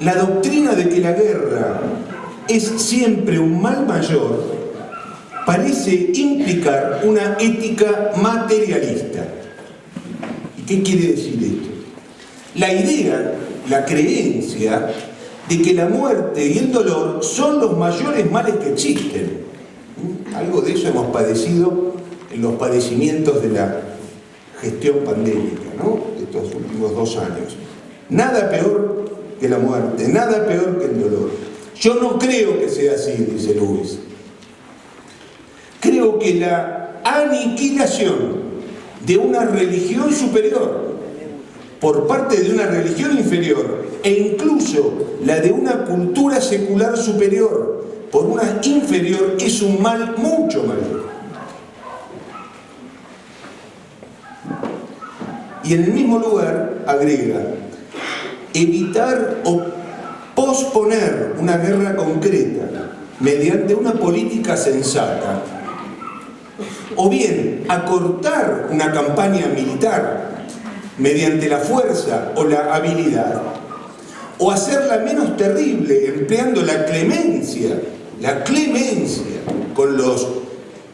la doctrina de que la guerra es siempre un mal mayor parece implicar una ética materialista. ¿Y qué quiere decir esto? La idea, la creencia de que la muerte y el dolor son los mayores males que existen. Algo de eso hemos padecido en los padecimientos de la gestión pandémica, ¿no? Estos últimos 2 años. Nada peor que la muerte, nada peor que el dolor. Yo no creo que sea así, dice Lewis. Creo que la aniquilación de una religión superior por parte de una religión inferior e incluso la de una cultura secular superior por una inferior es un mal mucho mayor. Y en el mismo lugar agrega, evitar o posponer una guerra concreta mediante una política sensata, o bien acortar una campaña militar mediante la fuerza o la habilidad, o hacerla menos terrible empleando la clemencia con los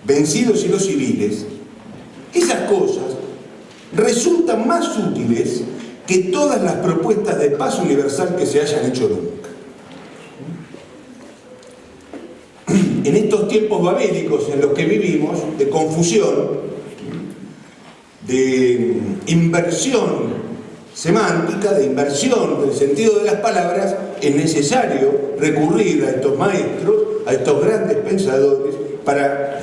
vencidos y los civiles, esas cosas resultan más útiles que todas las propuestas de paz universal que se hayan hecho nunca. En estos tiempos babélicos en los que vivimos, de confusión, de inversión semántica, de inversión del sentido de las palabras, es necesario recurrir a estos maestros, a estos grandes pensadores, para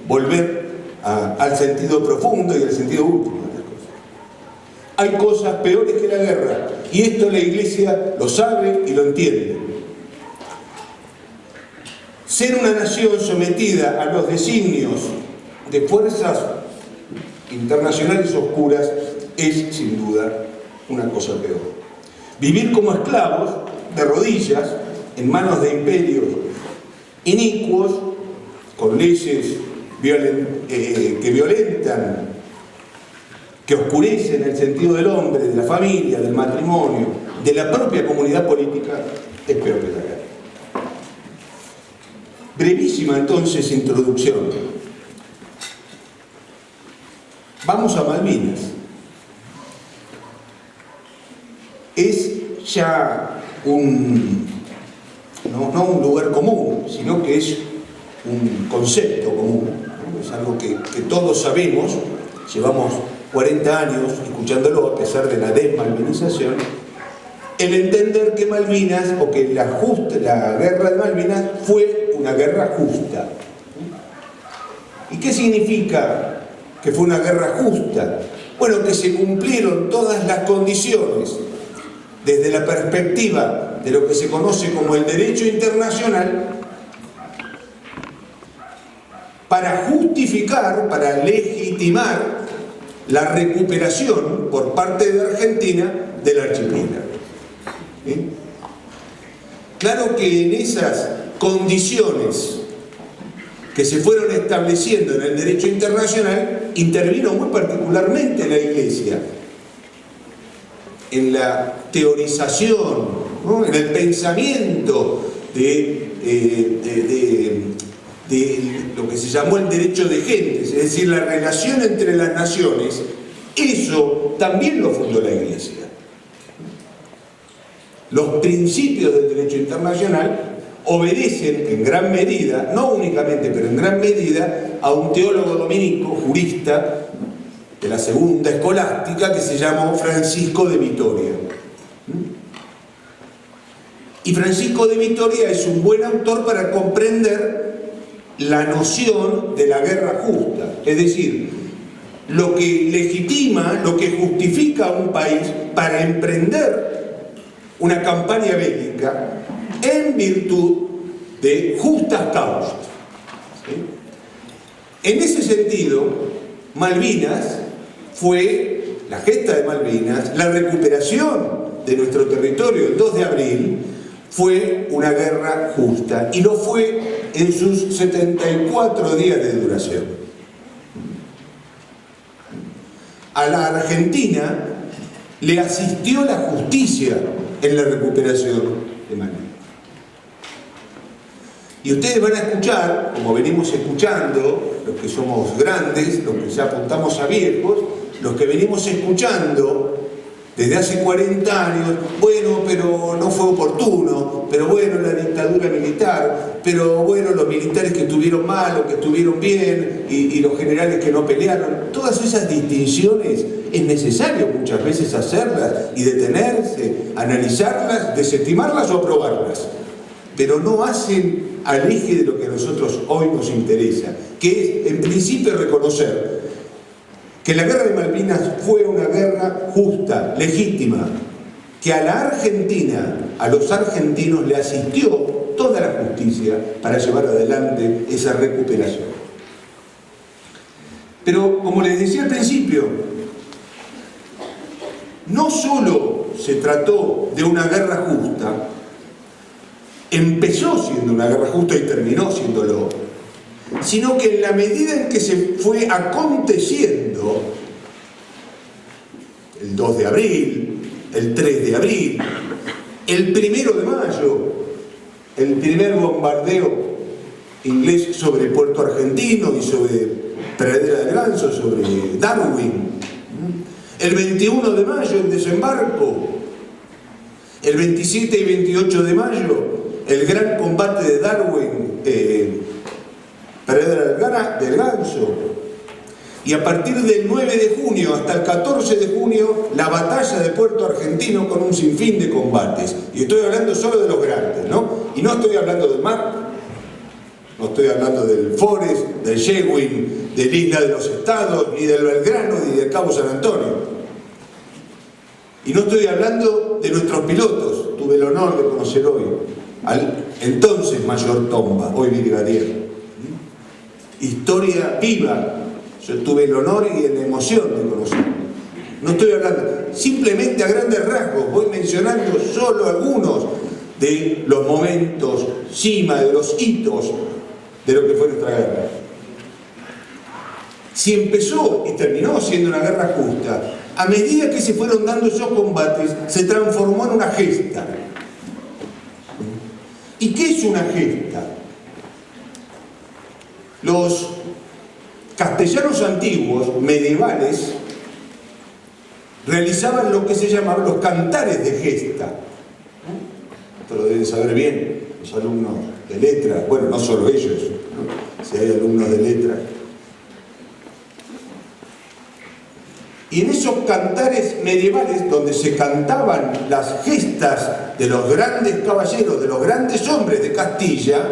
volver al sentido profundo y al sentido último de las cosas. Hay cosas peores que la guerra, y esto la Iglesia lo sabe y lo entiende. Ser una nación sometida a los designios de fuerzas internacionales oscuras es, sin duda, una cosa peor. Vivir como esclavos, de rodillas, en manos de imperios inicuos, con leyes que violentan, que oscurecen el sentido del hombre, de la familia, del matrimonio, de la propia comunidad política, es peor que la guerra. Brevísima entonces introducción. Vamos a Malvinas. Es ya no un lugar común, sino que es un concepto común, ¿no? Es algo que todos sabemos, llevamos 40 años escuchándolo a pesar de la desmalvinización, el entender que Malvinas, o que la guerra de Malvinas fue una guerra justa. ¿Y qué significa que fue una guerra justa? Bueno, que se cumplieron todas las condiciones desde la perspectiva de lo que se conoce como el derecho internacional para justificar, para legitimar la recuperación por parte de Argentina del archipiélago. ¿Sí? Claro que en esas condiciones que se fueron estableciendo en el derecho internacional intervino muy particularmente la Iglesia en la teorización, ¿no? En el pensamiento de lo que se llamó el derecho de gentes, es decir, la relación entre las naciones. Eso también lo fundó la Iglesia. Los principios del derecho internacional obedecen en gran medida, no únicamente, pero en gran medida, a un teólogo dominico, jurista de la segunda escolástica, que se llamó Francisco de Vitoria. Y Francisco de Vitoria es un buen autor para comprender la noción de la guerra justa, es decir, lo que legitima, lo que justifica a un país para emprender una campaña bélica en virtud de justas causas. ¿Sí? En ese sentido, Malvinas fue, la gesta de Malvinas, la recuperación de nuestro territorio el 2 de abril, fue una guerra justa, y lo fue en sus 74 días de duración. A la Argentina le asistió la justicia en la recuperación de Malvinas. Y ustedes van a escuchar, como venimos escuchando, los que somos grandes, los que ya apuntamos a viejos, los que venimos escuchando desde hace 40 años, bueno, pero no fue oportuno, pero bueno, la dictadura militar, pero bueno, los militares que estuvieron mal o que estuvieron bien, y los generales que no pelearon. Todas esas distinciones es necesario muchas veces hacerlas y detenerse, analizarlas, desestimarlas o aprobarlas, pero no hacen al eje de lo que a nosotros hoy nos interesa, que es, en principio, reconocer que la guerra de Malvinas fue una guerra justa, legítima, que a la Argentina, a los argentinos, le asistió toda la justicia para llevar adelante esa recuperación. Pero, como les decía al principio, no solo se trató de una guerra justa, empezó siendo una guerra justa y terminó siéndolo, sino que en la medida en que se fue aconteciendo, el 2 de abril, el 3 de abril, el 1 de mayo, el primer bombardeo inglés sobre el puerto argentino y sobre Pradera del Ganso, sobre Darwin, el 21 de mayo el desembarco, el 27 y 28 de mayo el gran combate de Darwin, Pradera del Ganso, y a partir del 9 de junio hasta el 14 de junio la batalla de Puerto Argentino con un sinfín de combates. Y estoy hablando solo de los grandes, ¿no? Y no estoy hablando del mar, no estoy hablando del Forest, del Shewin, del Isla de los Estados, ni del Belgrano, ni del Cabo San Antonio. Y no estoy hablando de nuestros pilotos. Tuve el honor de conocer hoy al entonces Mayor Tomba, hoy brigadier. Historia viva. Yo tuve el honor y la emoción de conocerlo. No estoy hablando, simplemente a grandes rasgos, voy mencionando solo algunos de los momentos, cima de los hitos de lo que fue nuestra guerra. Si empezó y terminó siendo una guerra justa, a medida que se fueron dando esos combates, se transformó en una gesta. ¿Y qué es una gesta? Los castellanos antiguos, medievales, realizaban lo que se llamaban los cantares de gesta. Esto lo deben saber bien los alumnos de letras, bueno, no solo ellos, ¿no? Si hay alumnos de letras. Y en esos cantares medievales, donde se cantaban las gestas de los grandes caballeros, de los grandes hombres de Castilla,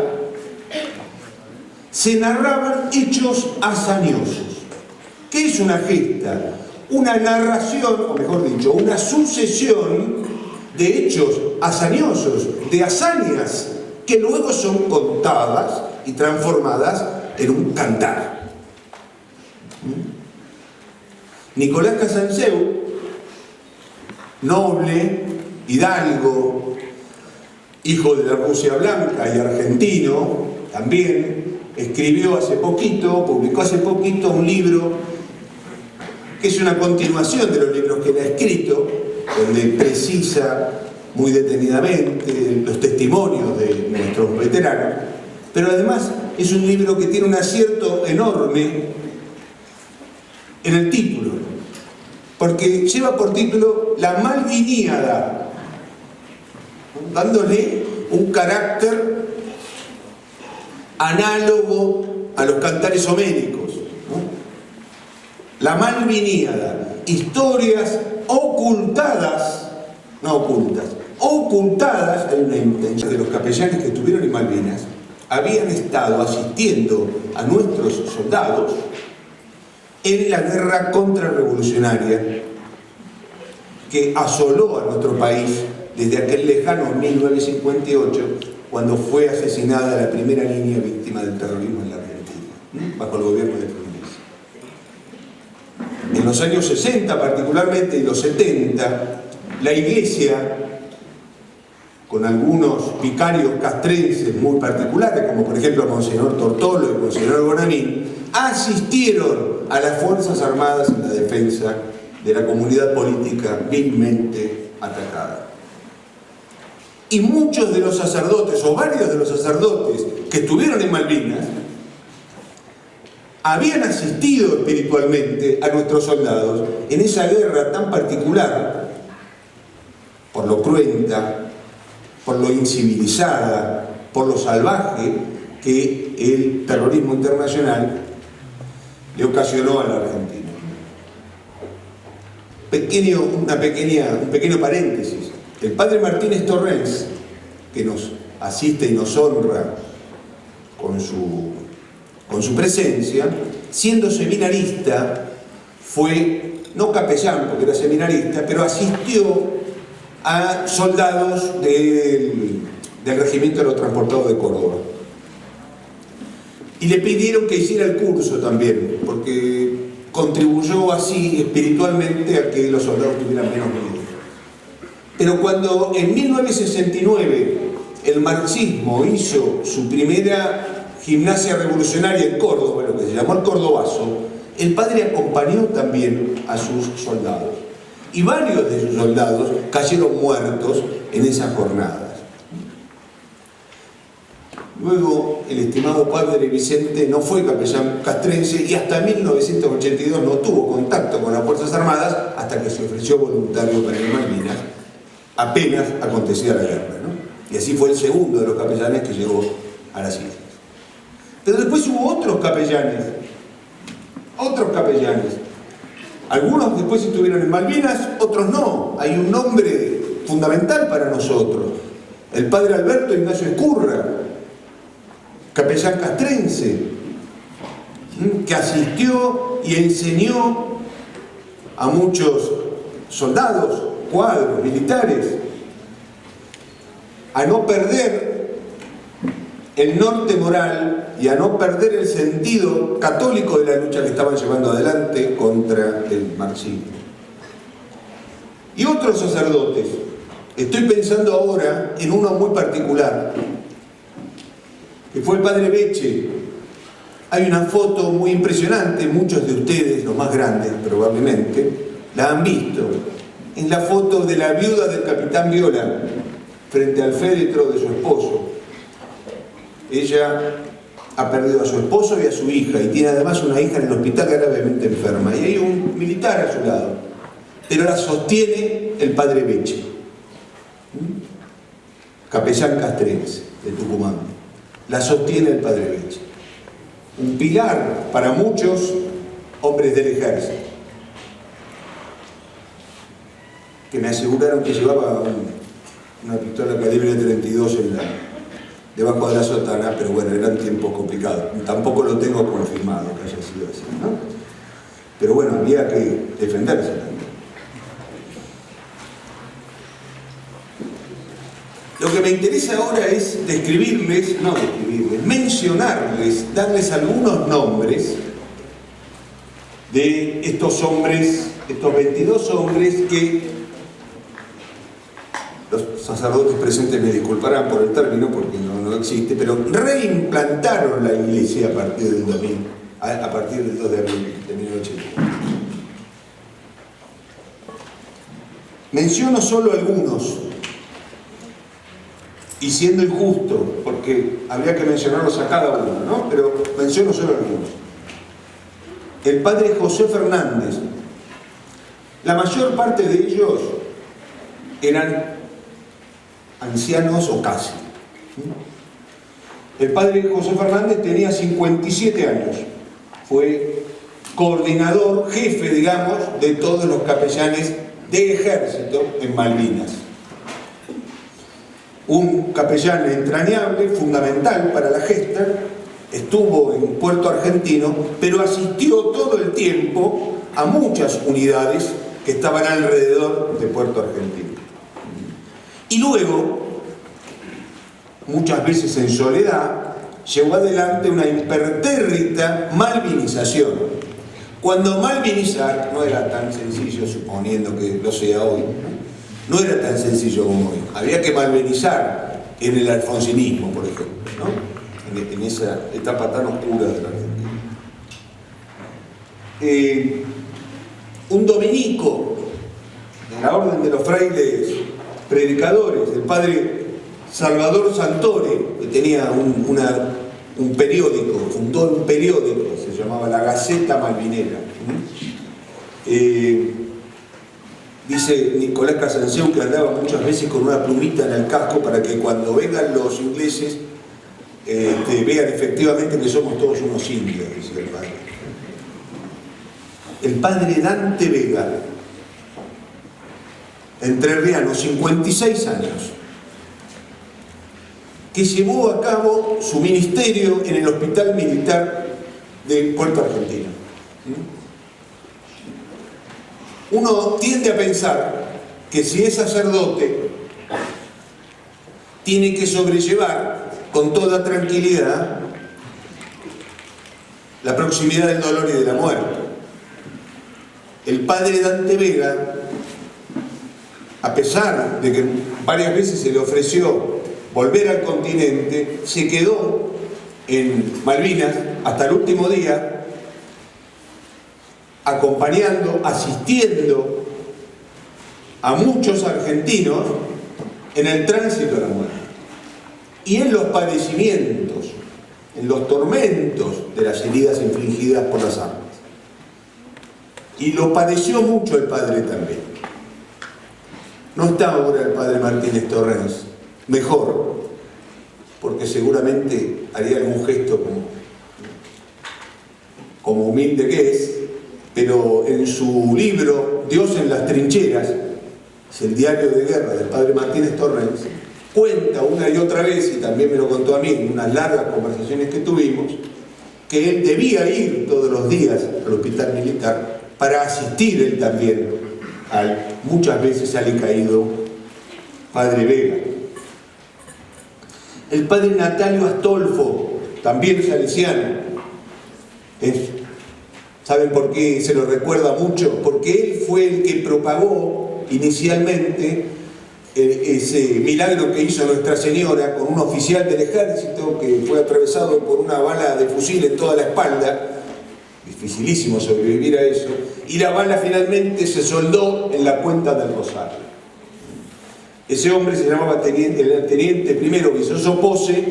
se narraban hechos hazañosos. ¿Qué es una gesta? Una narración, o mejor dicho, una sucesión de hechos hazañosos, de hazañas, que luego son contadas y transformadas en un cantar. Nicolás Casanseu, noble, hidalgo, hijo de la Rusia Blanca y argentino, también escribió hace poquito, publicó hace poquito un libro que es una continuación de los libros que él ha escrito, donde precisa muy detenidamente los testimonios de nuestros veteranos, pero además es un libro que tiene un acierto enorme en el título, porque lleva por título La Malviníada, dándole un carácter análogo a los cantares homéricos, ¿no? La Malviníada, historias ocultadas, no ocultas, ocultadas. Hay una intención de los capellanes que estuvieron en Malvinas, habían estado asistiendo a nuestros soldados en la guerra contrarrevolucionaria que asoló a nuestro país desde aquel lejano 1958, cuando fue asesinada la primera línea víctima del terrorismo en la Argentina, bajo el gobierno de Fluminense. En los años 60 particularmente y los 70, la Iglesia, con algunos vicarios castrenses muy particulares, como por ejemplo Monseñor Tortolo y Monseñor Bonamín, asistieron a las Fuerzas Armadas en la defensa de la comunidad política vilmente atacada. Y muchos de los sacerdotes, o varios de los sacerdotes que estuvieron en Malvinas, habían asistido espiritualmente a nuestros soldados en esa guerra tan particular, por lo cruenta, por lo incivilizada, por lo salvaje que el terrorismo internacional le ocasionó a la Argentina. Un pequeño paréntesis. El padre Martínez Torrens, que nos asiste y nos honra con su presencia, siendo seminarista, fue, no capellán porque era seminarista, pero asistió a soldados del Regimiento Aerotransportado de Córdoba. Y le pidieron que hiciera el curso también, porque contribuyó así espiritualmente a que los soldados tuvieran menos miedo. Pero cuando en 1969 el marxismo hizo su primera gimnasia revolucionaria en Córdoba, lo que se llamó el Cordobazo, el padre acompañó también a sus soldados. Y varios de sus soldados cayeron muertos en esas jornadas. Luego, el estimado padre Vicente no fue capellán castrense y hasta 1982 no tuvo contacto con las Fuerzas Armadas hasta que se ofreció voluntario para ir a Malvinas, apenas acontecía la guerra, ¿no? Y así fue el segundo de los capellanes que llegó a las islas. Pero después hubo otros capellanes. Algunos después estuvieron en Malvinas, otros no. Hay un nombre fundamental para nosotros. El padre Alberto Ignacio Escurra, capellán castrense, que asistió y enseñó a muchos soldados, cuadros, militares, a no perder el norte moral y a no perder el sentido católico de la lucha que estaban llevando adelante contra el marxismo. Y otros sacerdotes, estoy pensando ahora en uno muy particular, que fue el padre Beche. Hay una foto muy impresionante, muchos de ustedes, los más grandes probablemente, la han visto. Es la foto de la viuda del capitán Viola frente al féretro de su esposo. Ella ha perdido a su esposo y a su hija, y tiene además una hija en el hospital gravemente enferma, y hay un militar a su lado, pero la sostiene el padre Beche, capellán castrense de Tucumán. La sostiene el padre Beche, un pilar para muchos hombres del ejército, que me aseguraron que llevaba una pistola calibre 32 debajo de la sotana, pero bueno, eran tiempos complicados. Tampoco lo tengo confirmado que haya sido así, ¿no? Pero bueno, había que defenderse también. Lo que me interesa ahora es mencionarles, darles algunos nombres de estos hombres, estos 22 hombres que los sacerdotes presentes me disculparán por el término porque no existe, pero reimplantaron la iglesia a partir del 2 de abril de 1980. Menciono solo algunos, y siendo injusto, porque habría que mencionarlos a cada uno, ¿no? Pero menciono solo algunos. El padre José Fernández. La mayor parte de ellos eran ancianos o casi. El padre José Fernández tenía 57 años. Fue coordinador, jefe, digamos, de todos los capellanes de ejército en Malvinas. Un capellán entrañable, fundamental para la gesta, estuvo en Puerto Argentino, pero asistió todo el tiempo a muchas unidades que estaban alrededor de Puerto Argentino. Y luego, muchas veces en soledad, llevó adelante una impertérrita malvinización. Cuando malvinizar no era tan sencillo, suponiendo que lo sea hoy, no era tan sencillo como hoy. Había que malvinizar en el alfonsinismo, por ejemplo, ¿no? En esa etapa tan oscura de la Argentina. un dominico de la Orden de los Frailes Predicadores, el padre Salvador Santore, que tenía un periódico, fundó un periódico, se llamaba La Gaceta Malvinera. Dice Nicolás Casanseu que andaba muchas veces con una plumita en el casco para que cuando vengan los ingleses vean efectivamente que somos todos unos indios, dice el padre. El padre Dante Vega, entrerriano, 56 años, que llevó a cabo su ministerio en el Hospital Militar de Puerto Argentino. Uno tiende a pensar que si es sacerdote, tiene que sobrellevar con toda tranquilidad la proximidad del dolor y de la muerte. El padre Dante Vega, a pesar de que varias veces se le ofreció volver al continente, se quedó en Malvinas hasta el último día, acompañando, asistiendo a muchos argentinos en el tránsito a la muerte. Y en los padecimientos, en los tormentos de las heridas infligidas por las armas. Y lo padeció mucho el padre también. No está ahora el padre Martínez Torrens, mejor, porque seguramente haría algún gesto como humilde que es, pero en su libro Dios en las trincheras, es el diario de guerra del padre Martínez Torrens, cuenta una y otra vez, y también me lo contó a mí en unas largas conversaciones que tuvimos, que él debía ir todos los días al hospital militar para asistir él también muchas veces al caído padre Vega. El padre Natalio Astolfo, también salesiano, ¿saben por qué se lo recuerda mucho? Porque él fue el que propagó inicialmente ese milagro que hizo Nuestra Señora con un oficial del ejército que fue atravesado por una bala de fusil en toda la espalda. Dificilísimo sobrevivir a eso. Y la bala finalmente se soldó en la cuenta del Rosario. Ese hombre se llamaba el teniente primero Vizoso Pose,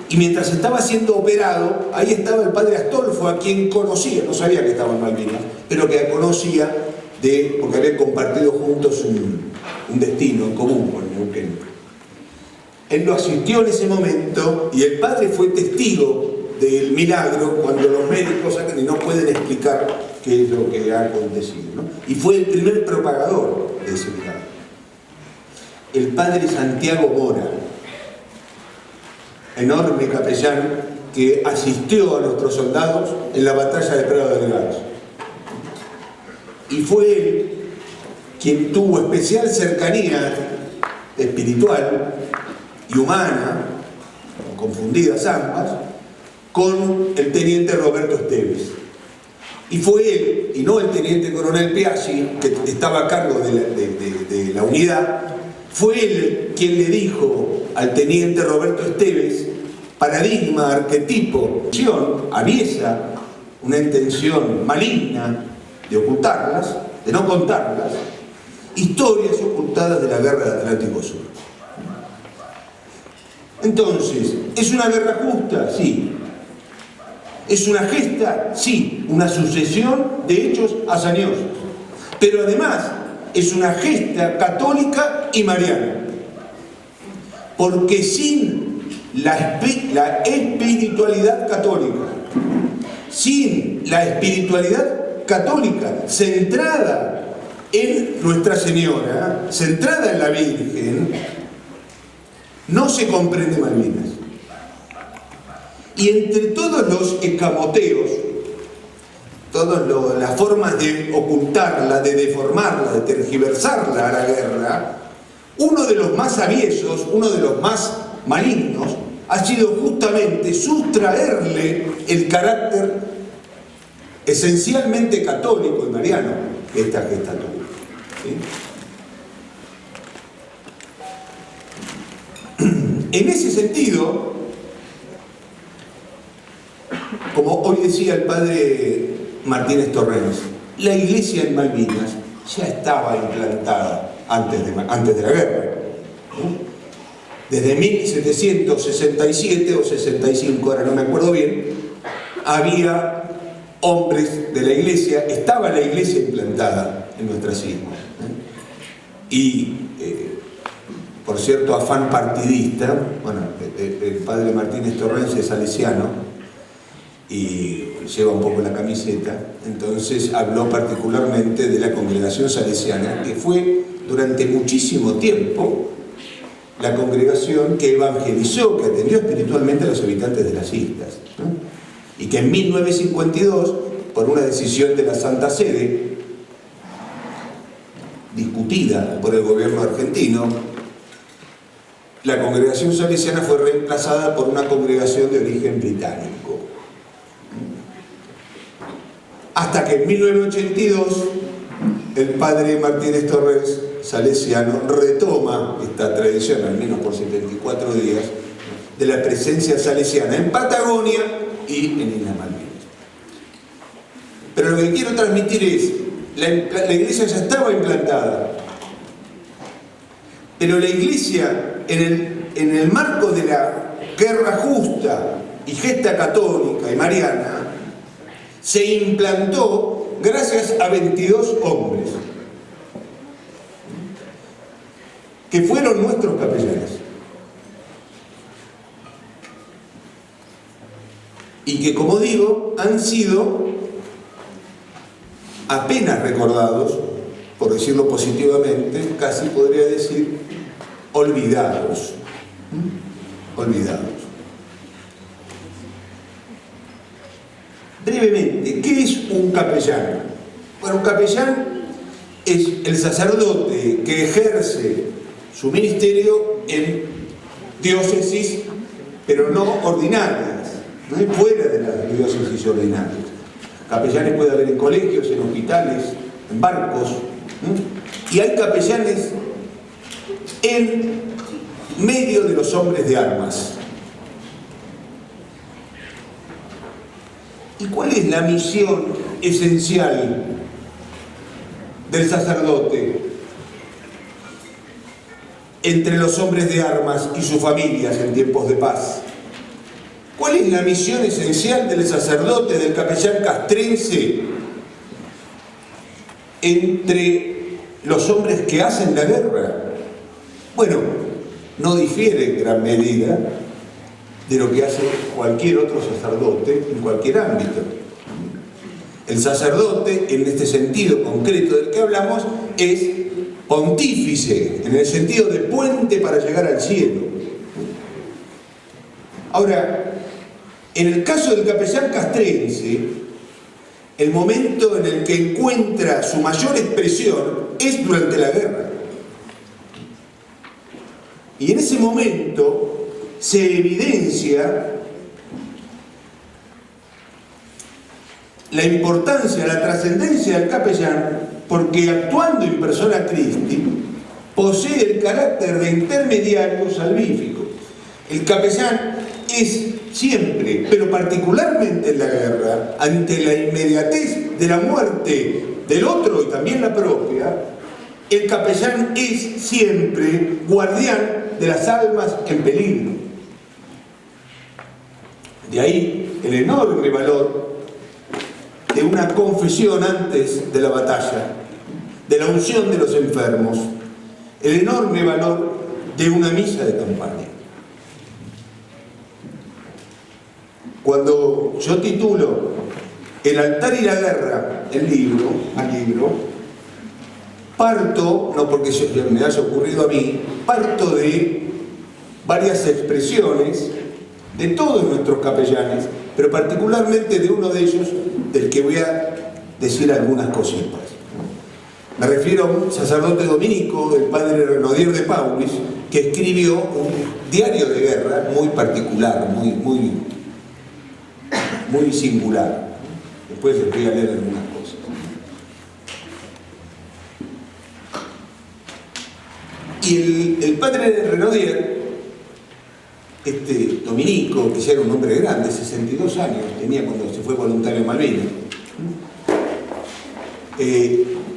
y mientras estaba siendo operado, ahí estaba el padre Astolfo, a quien conocía, no sabía que estaba en Malvinas, pero que conocía porque habían compartido juntos un destino en común con Neuquén. Él lo asistió en ese momento y el padre fue testigo del milagro cuando los médicos sacan y no pueden explicar qué es lo que ha acontecido, ¿no? Y fue el primer propagador de ese milagro. El padre Santiago Mora, enorme capellán que asistió a nuestros soldados en la batalla de Prado del Ganso. Y fue él quien tuvo especial cercanía espiritual y humana, confundidas ambas, con el teniente Roberto Esteves. Y fue él, y no el teniente coronel Piaggi, que estaba a cargo de la unidad, fue él quien le dijo al teniente Roberto Esteves: paradigma, arquetipo, aviesa una intención maligna de ocultarlas, de no contarlas, historias ocultadas de la guerra del Atlántico Sur. Entonces, ¿es una guerra justa? Sí. ¿Es una gesta? Sí. Una sucesión de hechos hazañosos. Pero además, es una gesta católica y mariana. Porque sin la espiritualidad católica, sin la espiritualidad católica centrada en Nuestra Señora, centrada en la Virgen, no se comprende Malvinas. Y entre todos los escamoteos, todas las formas de ocultarla, de deformarla, de tergiversarla a la guerra, uno de los más aviesos, uno de los más malignos, ha sido justamente sustraerle el carácter esencialmente católico y mariano de esta gestatura. ¿Sí? En ese sentido, como hoy decía el padre Martínez Torrens, la Iglesia en Malvinas ya estaba implantada antes de la guerra. Desde 1767 o 65, ahora no me acuerdo bien, había hombres de la iglesia, estaba la iglesia implantada en nuestras islas. Y, por cierto, afán partidista, bueno, el padre Martínez Torrens es salesiano y lleva un poco la camiseta, entonces habló particularmente de la congregación salesiana, que fue durante muchísimo tiempo la congregación que evangelizó, que atendió espiritualmente a los habitantes de las islas, ¿no? Y que en 1952, por una decisión de la Santa Sede, discutida por el gobierno argentino, la congregación salesiana fue reemplazada por una congregación de origen británico. Hasta que en 1982 el padre Martínez Torrens, salesiano, retoma esta tradición, al menos por 74 días, de la presencia salesiana en Patagonia y en Islas Malvinas. Pero lo que quiero transmitir es, la iglesia ya estaba implantada, pero la iglesia en el marco de la guerra justa y gesta católica y mariana, se implantó gracias a 22 hombres que fueron nuestros capellanes y que, como digo, han sido apenas recordados, por decirlo positivamente, casi podría decir olvidados. Olvidados. Brevemente, ¿qué es un capellán? Bueno, un capellán es el sacerdote que ejerce su ministerio en diócesis, pero no ordinarias, no es fuera de las diócesis ordinarias. Capellanes puede haber en colegios, en hospitales, en barcos, y hay capellanes en medio de los hombres de armas. ¿Y cuál es la misión esencial del sacerdote entre los hombres de armas y sus familias en tiempos de paz? ¿Cuál es la misión esencial del sacerdote, del capellán castrense, entre los hombres que hacen la guerra? Bueno, no difiere en gran medida de lo que hace cualquier otro sacerdote en cualquier ámbito. El sacerdote, en este sentido concreto del que hablamos, es pontífice, en el sentido de puente para llegar al cielo. Ahora, en el caso del capellán castrense, el momento en el que encuentra su mayor expresión es durante la guerra. Y en ese momento se evidencia la importancia, la trascendencia del capellán, porque actuando en persona Christi, posee el carácter de intermediario salvífico. El capellán es siempre, pero particularmente en la guerra, ante la inmediatez de la muerte del otro y también la propia, el capellán es siempre guardián de las almas en peligro. De ahí el enorme valor de una confesión antes de la batalla, de la unción de los enfermos, el enorme valor de una misa de campaña. Cuando yo titulo El altar y la guerra, al libro, parto, no porque me haya ocurrido a mí, parto de varias expresiones de todos nuestros capellanes, pero particularmente de uno de ellos, del que voy a decir algunas cositas. Me refiero a un sacerdote dominico, el padre Renaudier de Paulis, que escribió un diario de guerra muy particular, muy singular. Después les voy a leer algunas cosas. Y el padre Renaudier, este dominico, que ya era un hombre grande, 62 años tenía cuando se fue voluntario en Malvinas,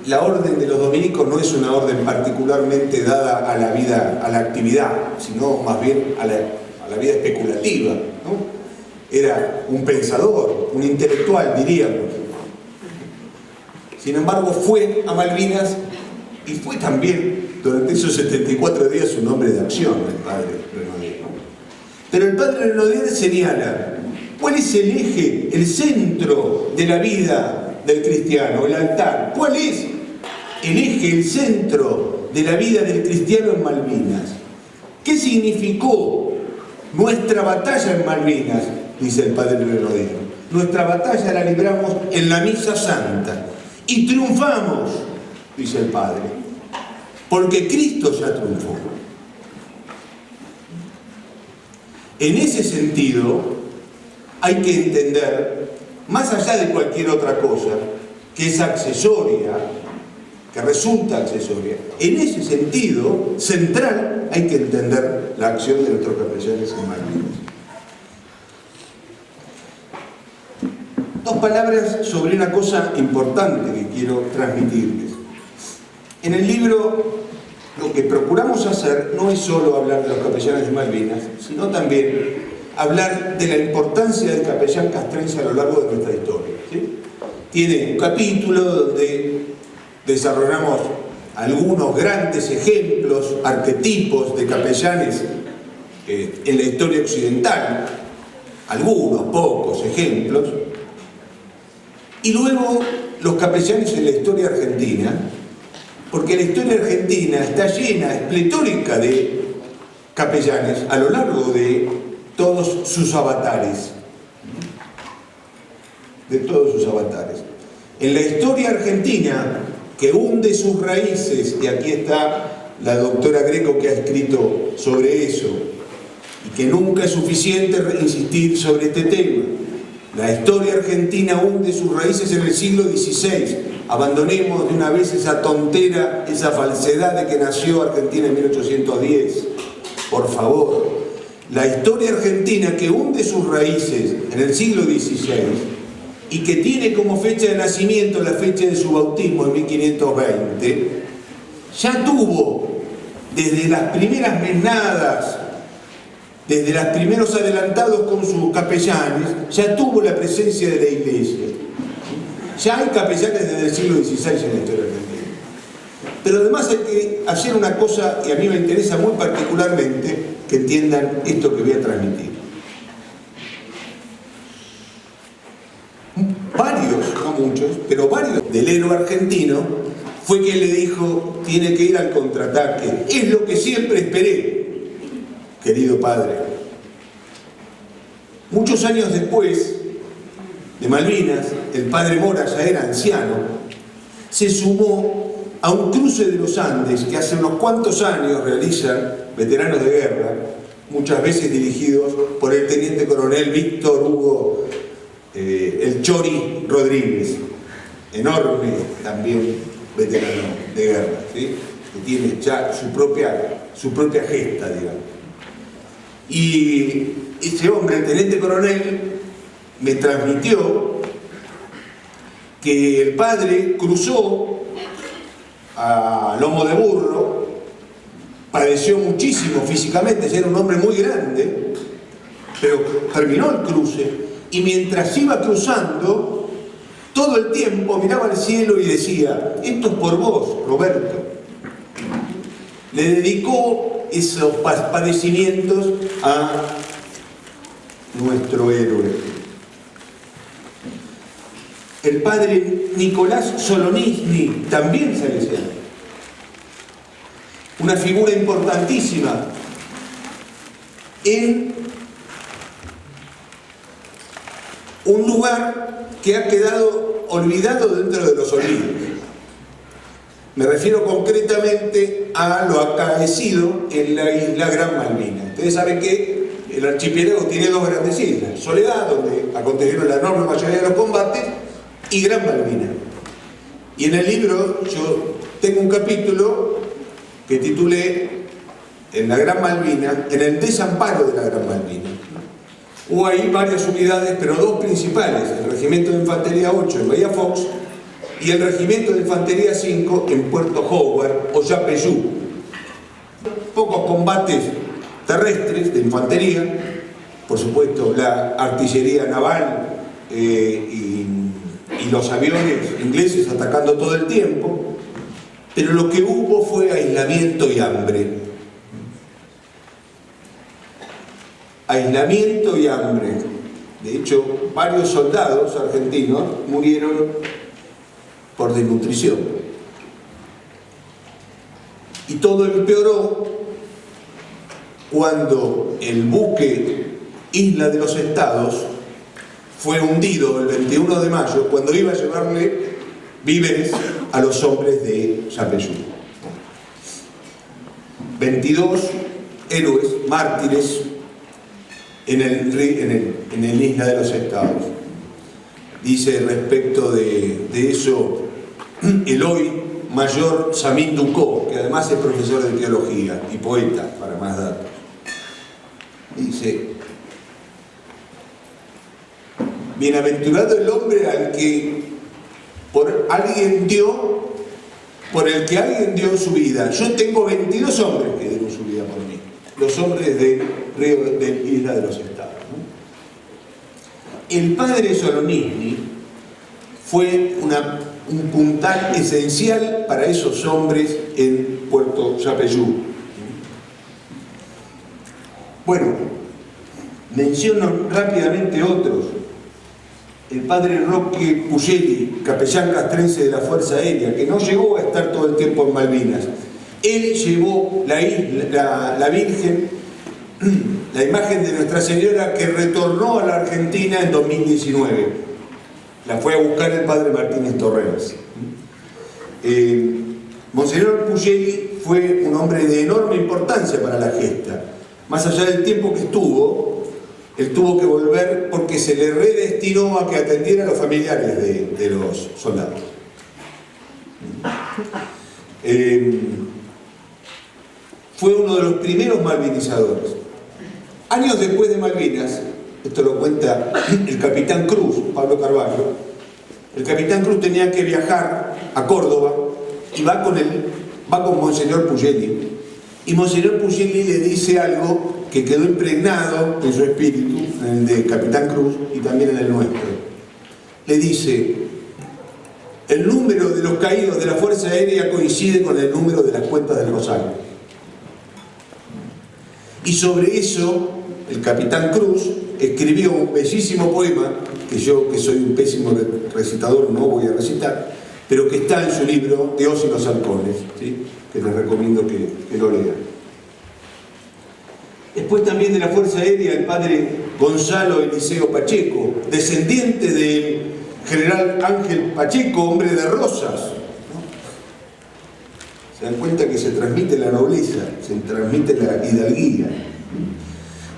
la orden de los dominicos no es una orden particularmente dada a la vida, a la actividad, sino más bien a la vida especulativa, ¿no? Era un pensador, un intelectual, diríamos. Sin embargo, fue a Malvinas y fue también, durante esos 74 días, un hombre de acción, el padre Renaudier, ¿no? Pero el padre Renaudier señala cuál es el eje, el centro de la vida del cristiano, el altar. ¿Cuál es el eje, el centro de la vida del cristiano en Malvinas? ¿Qué significó nuestra batalla en Malvinas? Dice el padre Renaudier. Nuestra batalla la libramos en la misa santa y triunfamos, dice el padre, porque Cristo ya triunfó. En ese sentido, hay que entender, más allá de cualquier otra cosa, que es accesoria, que resulta accesoria, en ese sentido central hay que entender la acción de nuestros capellanes en Malvinas. Dos palabras sobre una cosa importante que quiero transmitirles. En el libro lo que procuramos hacer no es solo hablar de los capellanes de Malvinas, sino también hablar de la importancia del capellán castrense a lo largo de nuestra historia, ¿sí? Tiene un capítulo donde desarrollamos algunos grandes ejemplos, arquetipos de capellanes en la historia occidental, algunos pocos ejemplos, y luego los capellanes en la historia argentina, porque la historia argentina está llena, es pletórica de capellanes a lo largo de todos sus avatares. De todos sus avatares. En la historia argentina, que hunde sus raíces, y aquí está la doctora Greco que ha escrito sobre eso, y que nunca es suficiente insistir sobre este tema. La historia argentina hunde sus raíces en el siglo XVI. Abandonemos de una vez esa tontera, esa falsedad de que nació Argentina en 1810. Por favor. La historia argentina que hunde sus raíces en el siglo XVI y que tiene como fecha de nacimiento la fecha de su bautismo en 1520, ya tuvo desde las primeras mesnadas, desde los primeros adelantados con sus capellanes, ya tuvo la presencia de la iglesia. Ya hay capellanes desde el siglo XVI en la historia argentina. Pero además hay que hacer una cosa, y a mí me interesa muy particularmente, que entiendan esto que voy a transmitir. Varios, no muchos, pero varios del héroe argentino fue quien le dijo, tiene que ir al contraataque. Es lo que siempre esperé, querido padre. Muchos años después de Malvinas, el padre Mora ya era anciano, se sumó a un cruce de los Andes que hace unos cuantos años realizan veteranos de guerra, muchas veces dirigidos por el teniente coronel Víctor Hugo el Chori Rodríguez, enorme también veterano de guerra, ¿sí? Que tiene ya su propia gesta, digamos. Y ese hombre, el teniente coronel, me transmitió que el padre cruzó a lomo de burro, padeció muchísimo físicamente, ya era un hombre muy grande, pero terminó el cruce y mientras iba cruzando, todo el tiempo miraba al cielo y decía, esto es por vos, Roberto. Le dedicó esos padecimientos a nuestro héroe. El padre Nicolás Solonizny, también salesiano, una figura importantísima en un lugar que ha quedado olvidado dentro de los olvidos. Me refiero concretamente a lo acaecido en la isla Gran Malvina. Ustedes saben que el archipiélago tiene dos grandes islas, Soledad, donde acontecieron la enorme mayoría de los combates, y Gran Malvina. Y en el libro yo tengo un capítulo que titulé en la Gran Malvina, en el desamparo de la Gran Malvina. Hubo ahí varias unidades, pero dos principales, el Regimiento de Infantería 8 en Bahía Fox y el Regimiento de Infantería 5 en Puerto Howard o Yapeyú. Pocos combates terrestres de infantería, por supuesto la artillería naval y los aviones ingleses atacando todo el tiempo, pero lo que hubo fue aislamiento y hambre. Aislamiento y hambre. De hecho, varios soldados argentinos murieron por desnutrición. Y todo empeoró cuando el buque Isla de los Estados fue hundido el 21 de mayo, cuando iba a llevarle víveres a los hombres de Yapeyú. 22 héroes, mártires, en el Isla de los Estados. Dice respecto de eso el hoy mayor Samín Ducó, que además es profesor de teología y poeta, para más datos. Dice: bienaventurado el hombre al que por el que alguien dio su vida. Yo tengo 22 hombres que dieron su vida por mí, los hombres del Isla de los Estados, ¿no? El padre Solonisny fue un puntal esencial para esos hombres en Puerto Yapeyú. Bueno, menciono rápidamente otros. El padre Roque Pugeli, capellán castrense de la Fuerza Aérea, que no llegó a estar todo el tiempo en Malvinas. Él llevó la Virgen, la imagen de Nuestra Señora, que retornó a la Argentina en 2019. La fue a buscar el padre Martínez Torrens. Monseñor Pugeli fue un hombre de enorme importancia para la gesta. Más allá del tiempo que estuvo, él tuvo que volver porque se le redestinó a que atendiera a los familiares de los soldados. Fue uno de los primeros malvinizadores. Años después de Malvinas, esto lo cuenta el capitán Cruz, Pablo Carvalho, el capitán Cruz tenía que viajar a Córdoba y va con Monseñor Pugeli. Y Monseñor Pugeli le dice algo que quedó impregnado en su espíritu, en el de capitán Cruz y también en el nuestro. Le dice: el número de los caídos de la Fuerza Aérea coincide con el número de las cuentas del Rosario. Y sobre eso, el capitán Cruz escribió un bellísimo poema, que yo, que soy un pésimo recitador, no voy a recitar, pero que está en su libro Dios y los halcones, ¿sí? Que les recomiendo que lo lean. Después también de la Fuerza Aérea, el padre Gonzalo Eliseo Pacheco, descendiente del general Ángel Pacheco, hombre de Rosas, ¿no? Se dan cuenta que se transmite la nobleza, se transmite la hidalguía.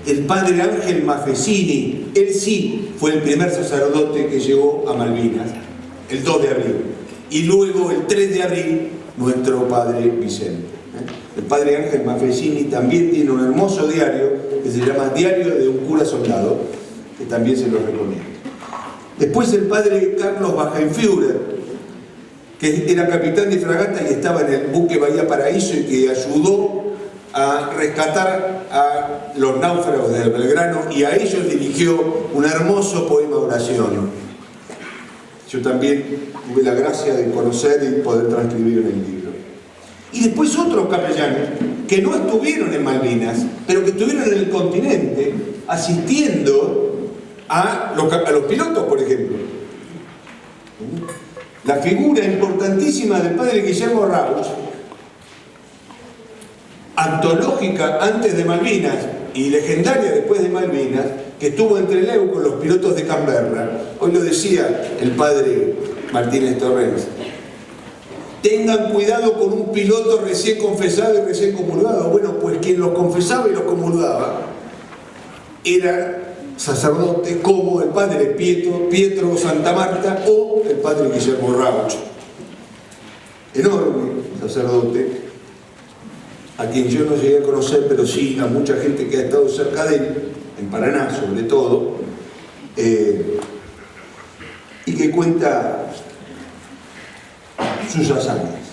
El padre Ángel Maffesini, él sí fue el primer sacerdote que llegó a Malvinas, el 2 de abril. Y luego, el 3 de abril, nuestro padre Vicente. El padre Ángel Maffesini también tiene un hermoso diario que se llama Diario de un cura soldado, que también se lo recomiendo. Después el padre Carlos Bajenführer, que era capitán de fragata y estaba en el buque Bahía Paraíso y que ayudó a rescatar a los náufragos de Belgrano, y a ellos dirigió un hermoso poema de oración. Yo también tuve la gracia de conocer y poder transcribir en el libro. Y después otros capellanes que no estuvieron en Malvinas, pero que estuvieron en el continente asistiendo a los pilotos, por ejemplo. La figura importantísima del padre Guillermo Rauch, antológica antes de Malvinas y legendaria después de Malvinas, que estuvo en Trelew con los pilotos de Canberra. Hoy lo decía el padre Martínez Torrens: tengan cuidado con un piloto recién confesado y recién comulgado. Bueno, pues quien los confesaba y los comulgaba era sacerdote como el padre Pietro Santa Marta o el padre Guillermo Rauch, enorme sacerdote, a quien yo no llegué a conocer, pero sí a mucha gente que ha estado cerca de él, en Paraná sobre todo, y que cuenta sus hazañas.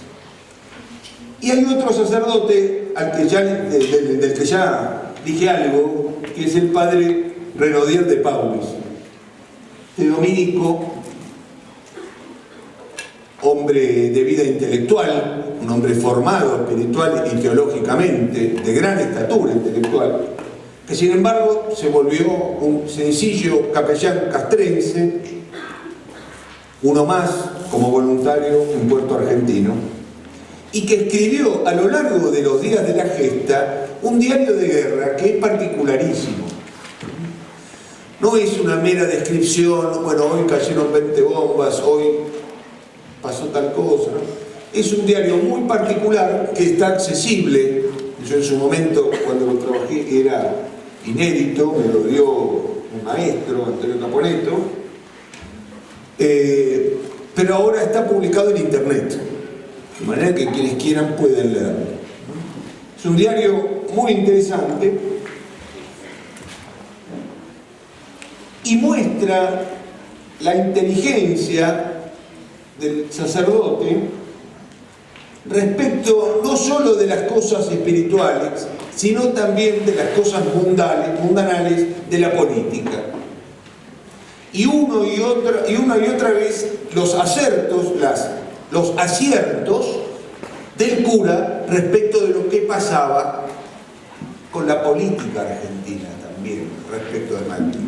Y hay otro sacerdote del que ya dije algo, que es el padre Renaudier de Paulis, de dominico, hombre de vida intelectual, un hombre formado espiritual y teológicamente, de gran estatura intelectual, que sin embargo se volvió un sencillo capellán castrense, uno más como voluntario en Puerto Argentino, y que escribió a lo largo de los días de la gesta un diario de guerra que es particularísimo. No es una mera descripción, bueno, hoy cayeron 20 bombas, hoy pasó tal cosa. Es un diario muy particular que está accesible. Yo en su momento, cuando lo trabajé, era inédito, me lo dio un maestro, Antonio Caponeto, pero ahora está publicado en internet, de manera que quienes quieran pueden leerlo. Es un diario muy interesante y muestra la inteligencia del sacerdote respecto no solo de las cosas espirituales, sino también de las cosas mundanales de la política. Y una y otra vez los aciertos del cura respecto de lo que pasaba con la política argentina también, respecto de Malvinas.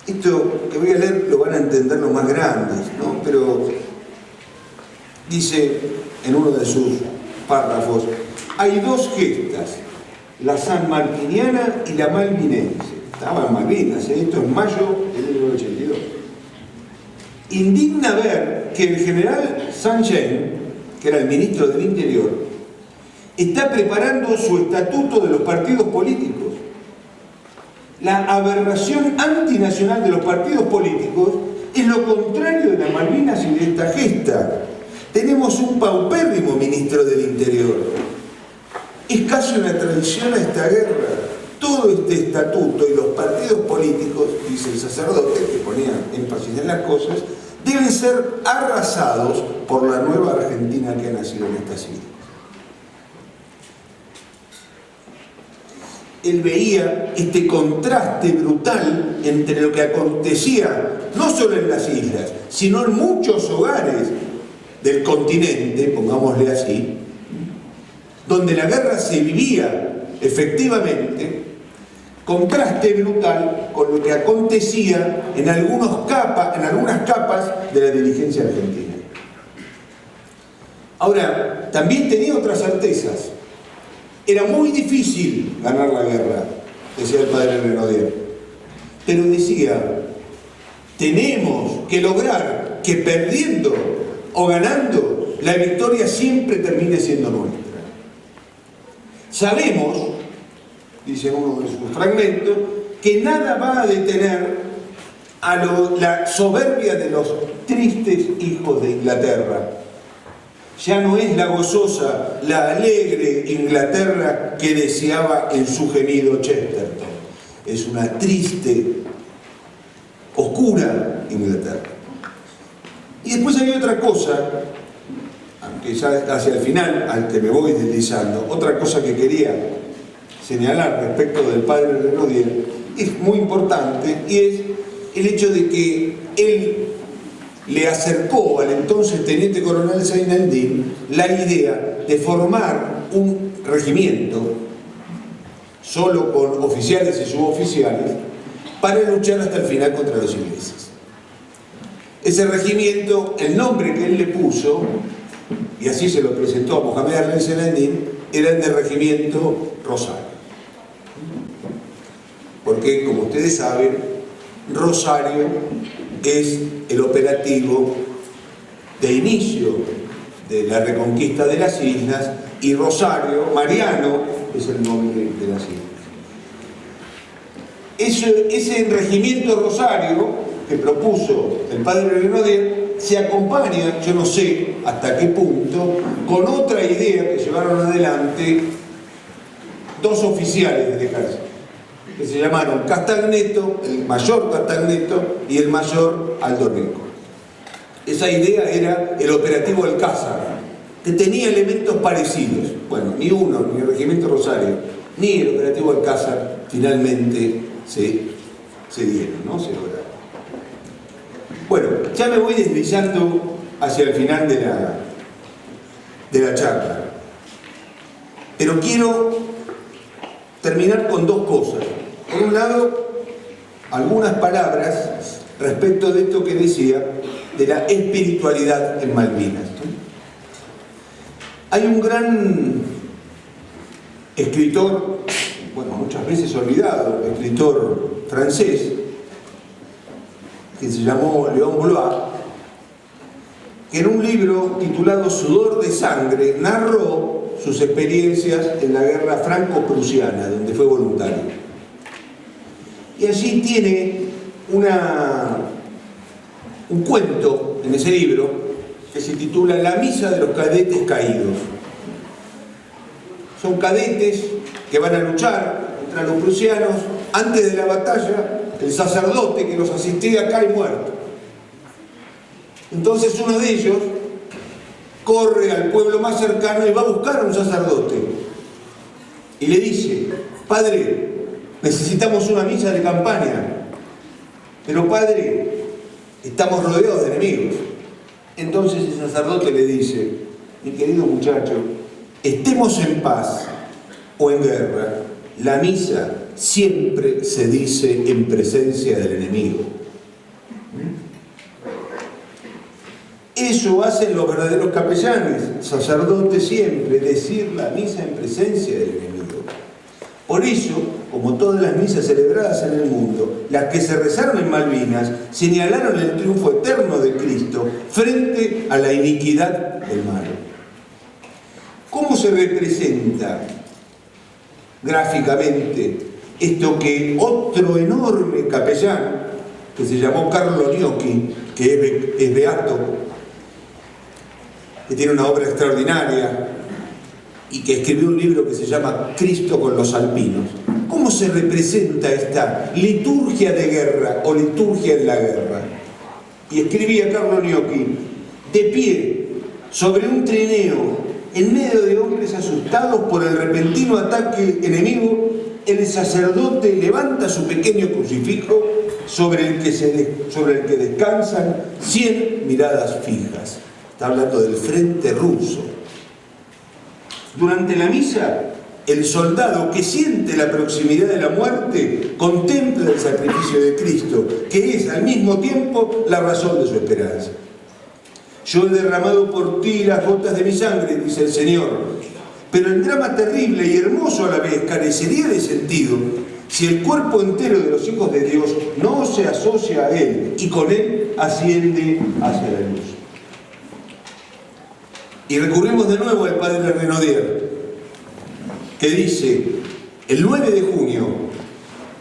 Esto que voy a leer lo van a entender los más grandes, ¿no? Pero dice en uno de sus párrafos: hay dos gestas, la sanmartiniana y la malvinense. Estaba en Malvinas, esto en mayo de 1982. Indigna ver que el general Saint-Jean, que era el ministro del Interior, está preparando su estatuto de los partidos políticos. La aberración antinacional de los partidos políticos es lo contrario de las Malvinas y de esta gesta. Tenemos un paupérrimo ministro del Interior. Es casi una traición a esta guerra. Todo este estatuto y los partidos políticos, dice el sacerdote, que ponía énfasis en las cosas, deben ser arrasados por la nueva Argentina que ha nacido en estas islas. Él veía este contraste brutal entre lo que acontecía no solo en las islas, sino en muchos hogares del continente, pongámosle así, donde la guerra se vivía efectivamente, contraste brutal con lo que acontecía en algunas capas de la dirigencia argentina. Ahora, también tenía otras certezas. Era muy difícil ganar la guerra, decía el padre Renaudier, pero decía, tenemos que lograr que perdiendo o ganando, la victoria siempre termine siendo nuestra. Sabemos, dice uno de sus fragmentos, que nada va a detener a la soberbia de los tristes hijos de Inglaterra. Ya no es la gozosa, la alegre Inglaterra que deseaba en su gemido Chesterton. Es una triste, oscura Inglaterra. Y después hay otra cosa, aunque ya hacia el final, al que me voy deslizando, otra cosa que quería señalar respecto del padre Renaudier, es muy importante, y es el hecho de que él le acercó al entonces teniente coronel Zeinaldin la idea de formar un regimiento solo con oficiales y suboficiales para luchar hasta el final contra los ingleses. Ese regimiento, el nombre que él le puso, y así se lo presentó a Mohamed Ali Zeinaldin, era el de Regimiento Rosario. Porque, como ustedes saben, Rosario es el operativo de inicio de la reconquista de las islas, y Rosario, Mariano, es el nombre de las islas. Ese regimiento Rosario que propuso el padre Renaudier se acompaña, yo no sé hasta qué punto, con otra idea que llevaron adelante dos oficiales del ejército, que se llamaron Castagneto, el mayor Castagneto y el mayor Aldo Rico. Esa idea era el operativo Alcázar, que tenía elementos parecidos. Bueno, ni uno, ni el Regimiento Rosario, ni el operativo Alcázar finalmente se dieron, ¿no? Se lograron. Bueno, ya me voy deslizando hacia el final de la charla. Pero quiero terminar con dos cosas. Por un lado, algunas palabras respecto de esto que decía de la espiritualidad en Malvinas. Hay un gran escritor, bueno, muchas veces olvidado, escritor francés, que se llamó Léon Blois, que en un libro titulado Sudor de Sangre narró sus experiencias en la guerra franco-prusiana, donde fue voluntario. Y allí tiene un cuento en ese libro que se titula La misa de los cadetes caídos. Son cadetes que van a luchar contra los prusianos. Antes de la batalla, el sacerdote que los asistía cae muerto. Entonces uno de ellos corre al pueblo más cercano y va a buscar a un sacerdote y le dice: padre, necesitamos una misa de campaña, pero padre, estamos rodeados de enemigos. Entonces el sacerdote le dice: mi querido muchacho, estemos en paz o en guerra, la misa siempre se dice en presencia del enemigo. Eso hacen los verdaderos capellanes, sacerdotes siempre, decir la misa en presencia del enemigo. Por eso, como todas las misas celebradas en el mundo, las que se rezaron en Malvinas señalaron el triunfo eterno de Cristo frente a la iniquidad del mal. ¿Cómo se representa gráficamente esto que otro enorme capellán, que se llamó Carlo Gnocchi, que es beato, que tiene una obra extraordinaria y que escribió un libro que se llama Cristo con los alpinos? ¿Cómo se representa esta liturgia de guerra o liturgia en la guerra? Y escribía Carlo Gnocchi: de pie, sobre un trineo, en medio de hombres asustados por el repentino ataque enemigo, el sacerdote levanta su pequeño crucifijo sobre el que descansan 100 miradas fijas. Está hablando del frente ruso. Durante la misa, el soldado que siente la proximidad de la muerte contempla el sacrificio de Cristo, que es al mismo tiempo la razón de su esperanza. Yo he derramado por ti las gotas de mi sangre, dice el Señor, pero el drama terrible y hermoso a la vez carecería de sentido si el cuerpo entero de los hijos de Dios no se asocia a Él y con Él asciende hacia la luz. Y recurrimos de nuevo al padre Renaudier, que dice, el 9 de junio,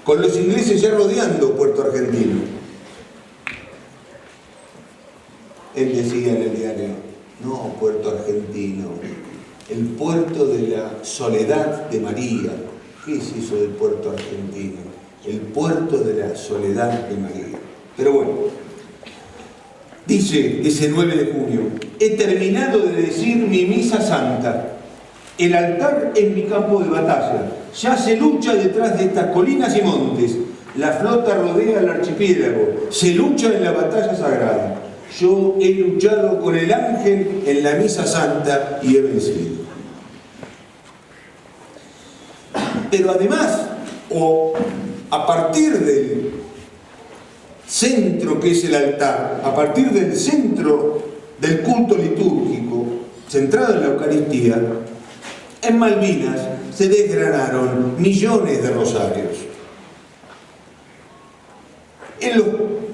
con los ingleses ya rodeando Puerto Argentino, él decía en el diario: no, Puerto Argentino, el puerto de la soledad de María. ¿Qué es eso del puerto argentino? El puerto de la soledad de María. Pero bueno, dice ese 9 de junio: he terminado de decir mi misa santa. El altar es mi campo de batalla. Ya se lucha detrás de estas colinas y montes. La flota rodea el archipiélago. Se lucha en la batalla sagrada. Yo he luchado con el ángel en la misa santa y he vencido. Pero además, o a partir del centro que es el altar, a partir del centro del culto litúrgico, centrado en la Eucaristía, en Malvinas se desgranaron millones de rosarios. En los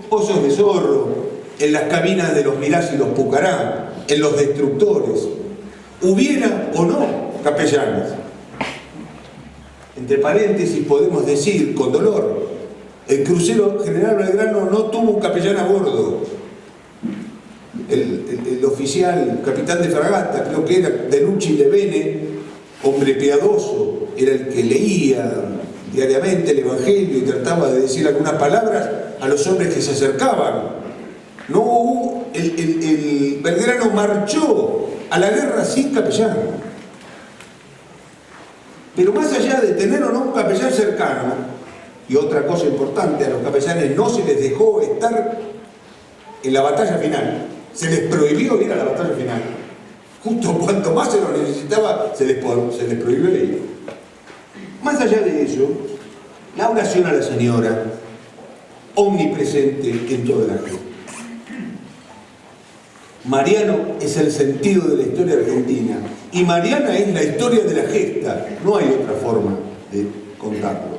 pozos de Zorro, en las cabinas de los Mirás y los Pucará, en los destructores, hubiera o no capellanes. Entre paréntesis podemos decir, con dolor, el crucero General Belgrano no tuvo un capellán a bordo. El oficial, capitán de fragata, creo que era de Luchi Levene, hombre piadoso, era el que leía diariamente el Evangelio y trataba de decir algunas palabras a los hombres que se acercaban. No hubo Belgrano marchó a la guerra sin capellán. Pero más allá de tener o no un capellán cercano, y otra cosa importante, a los capellanes no se les dejó estar en la batalla final. Se les prohibió ir a la batalla final. Justo cuanto más se lo necesitaba, se les prohibió ir. Más allá de eso, la oración a la Señora, omnipresente en toda la gente. Mariano es el sentido de la historia argentina y Mariana es la historia de la gesta. No hay otra forma de contarlo.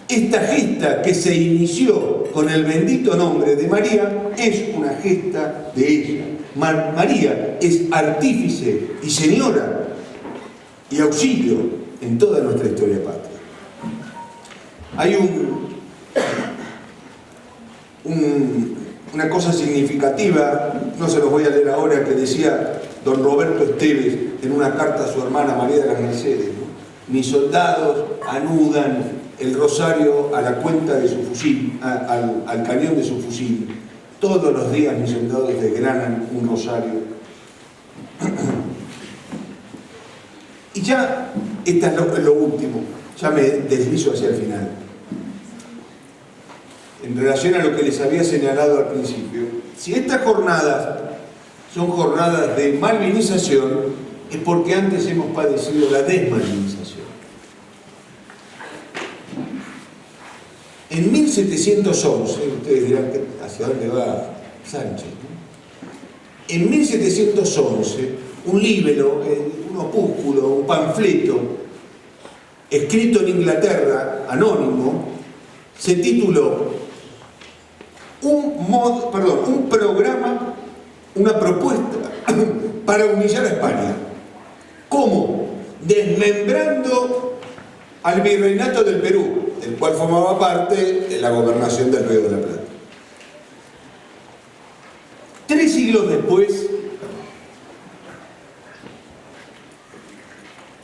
Esta gesta que se inició con el bendito nombre de María es una gesta de ella. María es artífice y señora y auxilio en toda nuestra historia patria. Hay una cosa significativa, no se los voy a leer ahora, que decía don Roberto Esteves en una carta a su hermana María de las Mercedes, ¿no? Mis soldados anudan el rosario a la cuenta de su fusil, al cañón de su fusil. Todos los días mis soldados desgranan un rosario. Y ya, esta es lo último, ya me deslizo hacia el final. En relación a lo que les había señalado al principio, si estas jornadas son jornadas de malvinización, es porque antes hemos padecido la desmalvinización. En 1711, ustedes dirán hacia dónde va Sánchez, ¿no? En 1711, un libro, un opúsculo, un panfleto, escrito en Inglaterra, anónimo, se tituló un programa, una propuesta para humillar a España. ¿Cómo? Desmembrando al virreinato del Perú, del cual formaba parte de la gobernación del Río de la Plata. 3 siglos después,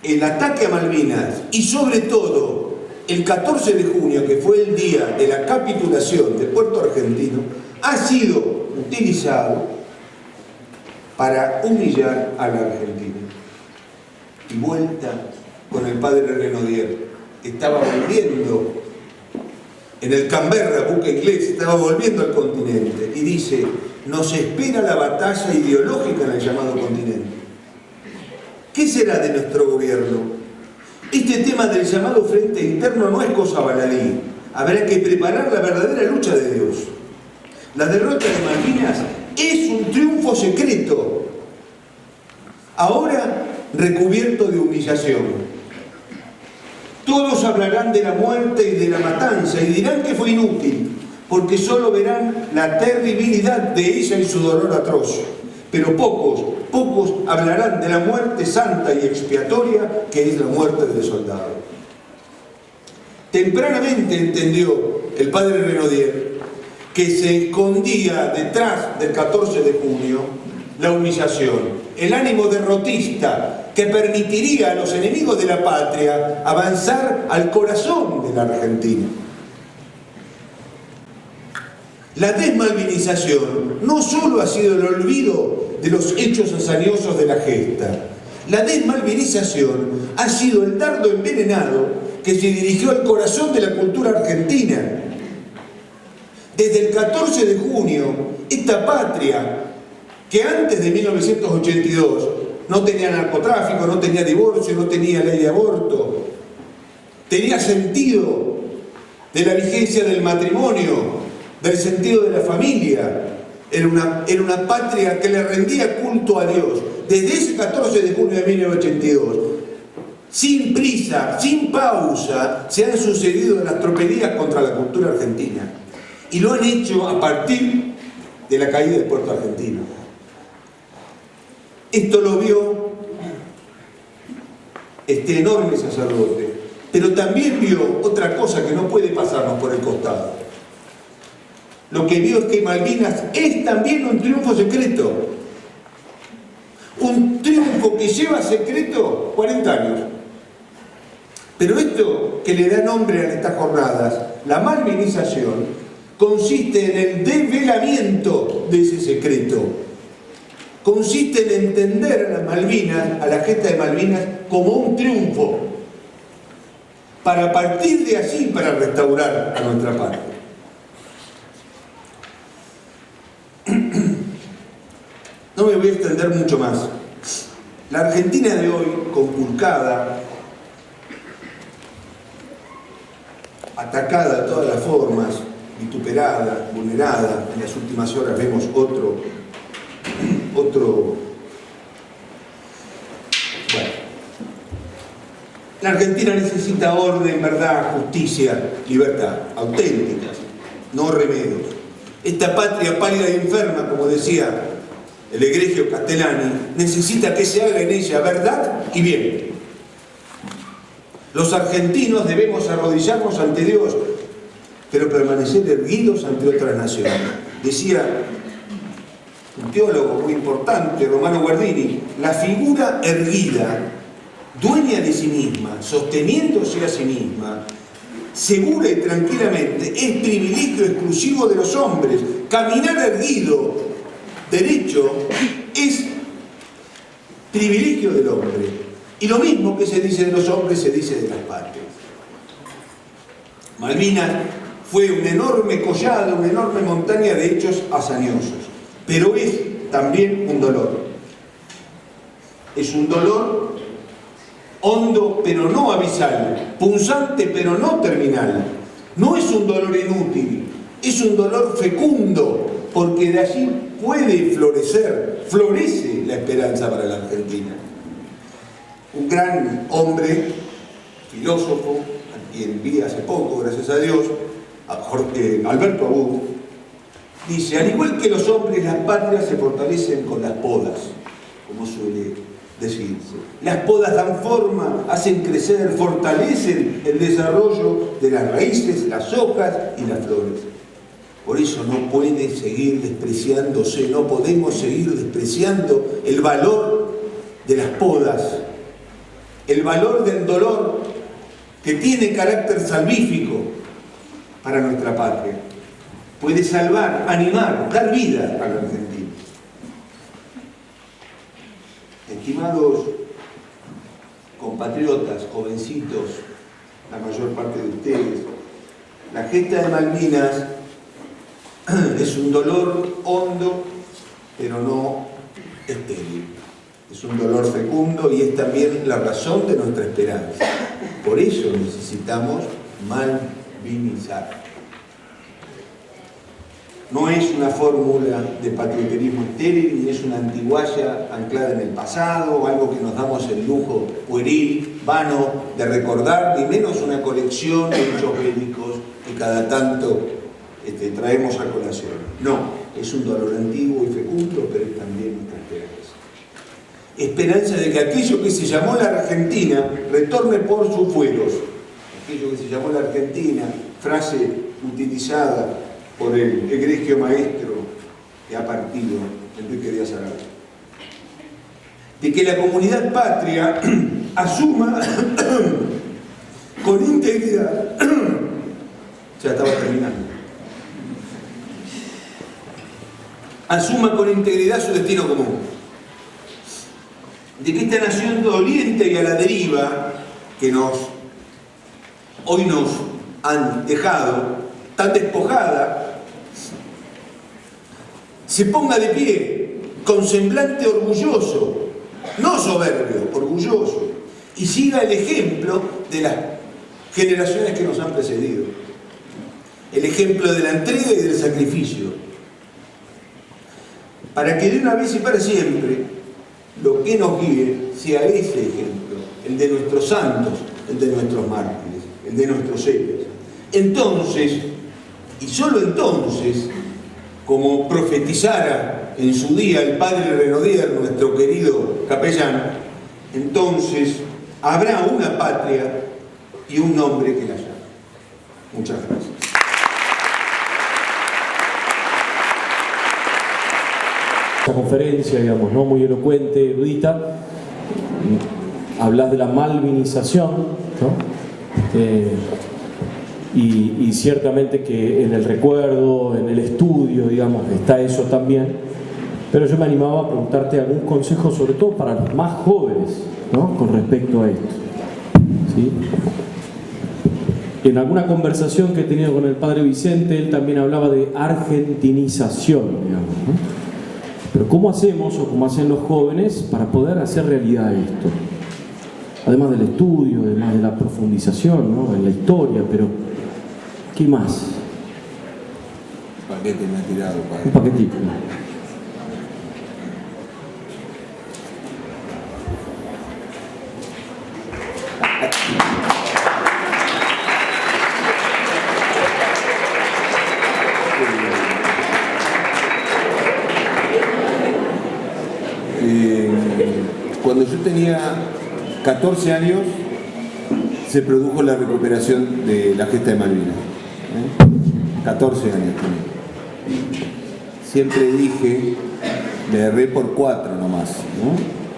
el ataque a Malvinas y sobre todo el 14 de junio, que fue el día de la capitulación de Puerto Argentino, ha sido utilizado para humillar a la Argentina. Y vuelta con el padre Renaudier. Estaba volviendo en el Canberra, buque inglés, estaba volviendo al continente y dice: nos espera la batalla ideológica en el llamado continente. ¿Qué será de nuestro gobierno? Este tema del llamado frente interno no es cosa baladí. Habrá que preparar la verdadera lucha de Dios. La derrota de Malvinas es un triunfo secreto, ahora recubierto de humillación. Todos hablarán de la muerte y de la matanza y dirán que fue inútil, porque solo verán la terribilidad de ella y su dolor atroz. Pero pocos hablarán de la muerte santa y expiatoria que es la muerte del soldado. Tempranamente entendió el padre Renaudier que se escondía detrás del 14 de junio la humillación, el ánimo derrotista que permitiría a los enemigos de la patria avanzar al corazón de la Argentina. La desmalvinización no solo ha sido el olvido de los hechos hazañosos de la gesta. La desmalvinización ha sido el dardo envenenado que se dirigió al corazón de la cultura argentina. Desde el 14 de junio, esta patria, que antes de 1982 no tenía narcotráfico, no tenía divorcio, no tenía ley de aborto, tenía sentido de la vigencia del matrimonio, del sentido de la familia, era una patria que le rendía culto a Dios. Desde ese 14 de junio de 1982, sin prisa, sin pausa, se han sucedido las tropelías contra la cultura argentina. Y lo han hecho a partir de la caída de Puerto Argentino. Esto lo vio este enorme sacerdote, pero también vio otra cosa que no puede pasarnos por el costado. Lo que vio es que Malvinas es también un triunfo secreto. Un triunfo que lleva secreto 40 años. Pero esto que le da nombre a estas jornadas, la malvinización, consiste en el develamiento de ese secreto. Consiste en entender a las Malvinas, a la gesta de Malvinas, como un triunfo, para partir de allí para restaurar a nuestra patria. No me voy a extender mucho más. La Argentina de hoy, conculcada, atacada de todas las formas, vituperada, vulnerada, en las últimas horas vemos otro. Bueno, la Argentina necesita orden, verdad, justicia, libertad, auténticas, no remedios. Esta patria pálida y enferma, como decía el egregio Castellani, necesita que se haga en ella verdad y bien. Los argentinos debemos arrodillarnos ante Dios, pero permanecer erguidos ante otras naciones. Decía un teólogo muy importante, Romano Guardini, la figura erguida, dueña de sí misma, sosteniéndose a sí misma, segura y tranquilamente, es privilegio exclusivo de los hombres. Caminar erguido, derecho, es privilegio del hombre. Y lo mismo que se dice de los hombres se dice de las patrias. Malvinas fue un enorme collado, una enorme montaña de hechos hazañosos, pero es también un dolor. Es un dolor hondo pero no abisal, punzante pero no terminal. No es un dolor inútil, es un dolor fecundo, porque de allí puede florece la esperanza para la Argentina. Un gran hombre, filósofo, a quien vi hace poco, gracias a Dios, Alberto Abud, dice: al igual que los hombres, las patrias se fortalecen con las podas, como suele decirse. Las podas dan forma, hacen crecer, fortalecen el desarrollo de las raíces, las hojas y las flores. Por eso no puede seguir despreciándose, no podemos seguir despreciando el valor de las podas, el valor del dolor que tiene carácter salvífico para nuestra patria. Puede salvar, animar, dar vida a la Argentina. Estimados compatriotas, jovencitos, la mayor parte de ustedes, la gesta de Malvinas es un dolor hondo, pero no estéril. Es un dolor fecundo y es también la razón de nuestra esperanza. Por eso necesitamos malvinizar. No es una fórmula de patrioterismo estéril, ni es una antiguaya anclada en el pasado, o algo que nos damos el lujo pueril, vano, de recordar, ni menos una colección de hechos bélicos que cada tanto traemos a colación. No, es un dolor antiguo y fecundo, pero es también nuestra esperanza. Esperanza de que aquello que se llamó la Argentina retorne por sus fueros. Aquello que se llamó la Argentina, frase utilizada por el egregio maestro que ha partido, Enrique Díaz Aragón. De que la comunidad patria asuma con integridad, ya estaba terminando, asuma con integridad su destino común. De que esta nación doliente y a la deriva que hoy nos han dejado, tan despojada, se ponga de pie con semblante orgulloso, no soberbio, orgulloso, y siga el ejemplo de las generaciones que nos han precedido, el ejemplo de la entrega y del sacrificio, para que de una vez y para siempre lo que nos guíe sea ese ejemplo, el de nuestros santos, el de nuestros mártires, el de nuestros héroes. Entonces, y solo entonces, como profetizara en su día el padre Renaudier, nuestro querido capellán, entonces habrá una patria y un nombre que la llame. Muchas gracias. Esta conferencia, digamos, ¿no? Muy elocuente, erudita, hablas de la malvinización, ¿no? y ciertamente que en el recuerdo, en el estudio, digamos, está eso también, pero yo me animaba a preguntarte algún consejo, sobre todo para los más jóvenes, ¿no?, con respecto a esto, ¿sí? En alguna conversación que he tenido con el padre Vicente, él también hablaba de argentinización, digamos, ¿no? Pero ¿cómo hacemos, o cómo hacen los jóvenes, para poder hacer realidad esto? Además del estudio, además de la profundización, ¿no?, en la historia, pero ¿qué más? Un paquete me ha tirado, padre. Un paquetito. Cuando yo tenía 14 años se produjo la recuperación de la gesta de Malvinas. 14 años tenía. Siempre dije, le erré por 4 nomás, ¿no?